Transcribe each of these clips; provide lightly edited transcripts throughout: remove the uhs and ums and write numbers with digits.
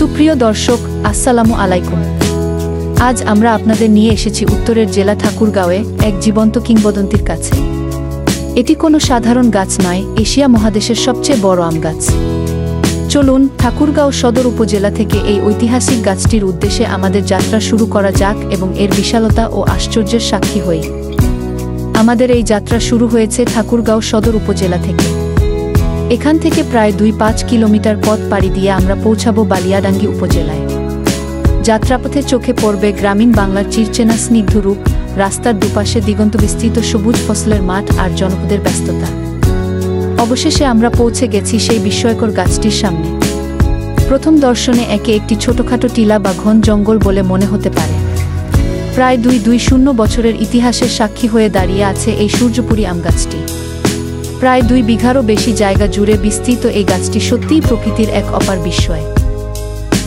সুপ্রিয় দর্শক, আসসালামু আলাইকুম। আজ আমরা আপনাদের নিয়ে এসেছি উত্তরের জেলা ঠাকুরগাঁওয়ে এক জীবন্ত কিংবদন্তির কাছে। এটি কোনো সাধারণ গাছ নয়, এশিয়া মহাদেশের সবচেয়ে বড় আম গাছ। চলুন ঠাকুরগাঁও সদর উপজেলা থেকে এই ঐতিহাসিক গাছটির উদ্দেশ্যে আমাদের যাত্রা শুরু করা যাক এবং এর বিশালতা ও আশ্চর্যের সাক্ষী হই। আমাদের এই যাত্রা শুরু হয়েছে ঠাকুরগাঁও সদর উপজেলা থেকে। এখান থেকে প্রায় 2-5 কিলোমিটার পথ পাড়ি দিয়ে আমরা পৌঁছাবো বালিয়াডাঙ্গি উপজেলায়। যাত্রাপথে চোখে পড়বে গ্রামীণ বাংলার চিরচেনা স্নিগ্ধ রূপ, রাস্তার দুপাশে দিগন্ত বিস্তৃত সবুজ ফসলের মাঠ আর জনপদের ব্যস্ততা। অবশেষে আমরা পৌঁছে গেছি সেই বিস্ময়কর গাছটির সামনে। প্রথম দর্শনে একে একটি ছোটখাটো টিলা বা ঘন জঙ্গল বলে মনে হতে পারে। প্রায় 220 বছরের ইতিহাসের সাক্ষী হয়ে দাঁড়িয়ে আছে এই সূর্যপুরী আম গাছটি। প্রায় 2 বিঘারও বেশি জায়গা জুড়ে বিস্তৃত এই গাছটি সত্যিই প্রকৃতির এক অপার বিস্ময়।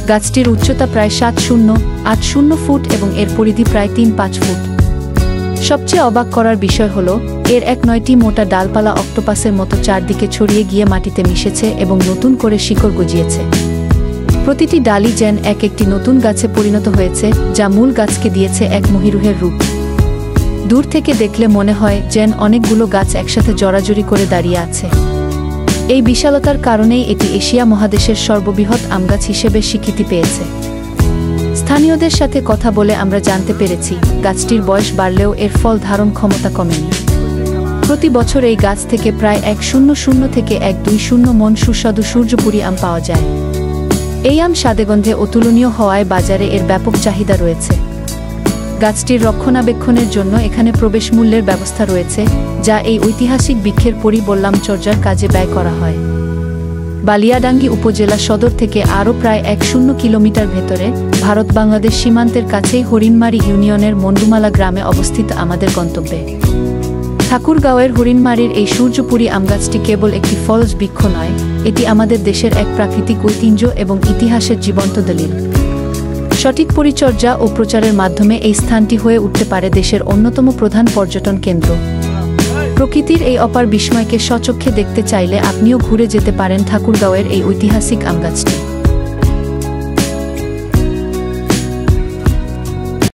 গাছটির উচ্চতা প্রায় 7.0-8 ফুট এবং এর পরিধি প্রায় 3-5 ফুট। সবচেয়ে অবাক করার বিষয় হল এর 9টি মোটা ডালপালা অক্টোপাসের মতো চারদিকে ছড়িয়ে গিয়ে মাটিতে মিশেছে এবং নতুন করে শিকড় গজিয়েছে। প্রতিটি ডালই যেন একটি নতুন গাছে পরিণত হয়েছে, যা মূল গাছকে দিয়েছে এক মহিরুহের রূপ। দূর থেকে দেখলে মনে হয় যেন অনেকগুলো গাছ একসাথে জড়াজড়ি করে দাঁড়িয়ে আছে। এই বিশালতার কারণেই এটি এশিয়া মহাদেশের সর্ববৃহৎ আমগাছ হিসেবে স্বীকৃতি পেয়েছে। স্থানীয়দের সাথে কথা বলে আমরা জানতে পেরেছি, গাছটির বয়স বাড়লেও এর ফল ধারণ ক্ষমতা কমেনি। প্রতি বছর এই গাছ থেকে প্রায় 100 থেকে 120 মণ সুস্বাদু সূর্যপুরী আম পাওয়া যায়। এই আম স্বাদেগন্ধে অতুলনীয় হওয়ায় বাজারে এর ব্যাপক চাহিদা রয়েছে। গাছটির রক্ষণাবেক্ষণের জন্য এখানে প্রবেশ মূল্যের ব্যবস্থা রয়েছে, যা এই ঐতিহাসিক বৃক্ষের পরিচর্যার কাজে ব্যয় করা হয়। বালিয়াডাঙ্গি উপজেলা সদর থেকে আরও প্রায় 1 কিলোমিটার ভেতরে ভারত-বাংলাদেশ সীমান্তের কাছেই হরিণমারি ইউনিয়নের মন্ডুমালা গ্রামে অবস্থিত আমাদের গন্তব্যে। ঠাকুরগাঁওয়ের হরিণমারির এই সূর্যপুরী আমগাছটি কেবল একটি ফলজ বৃক্ষ নয়, এটি আমাদের দেশের এক প্রাকৃতিক ঐতিহ্য এবং ইতিহাসের জীবন্ত দলিল। সঠিক পরিচর্যা ও প্রচারের মাধ্যমে এই স্থানটি হয়ে উঠতে পারে দেশের অন্যতম প্রধান পর্যটন কেন্দ্র। প্রকৃতির এই অপার বিস্ময়কে স্বচক্ষে দেখতে চাইলে আপনিও ঘুরে যেতে পারেন ঠাকুরগাঁওয়ের এই ঐতিহাসিক আমগাছটি।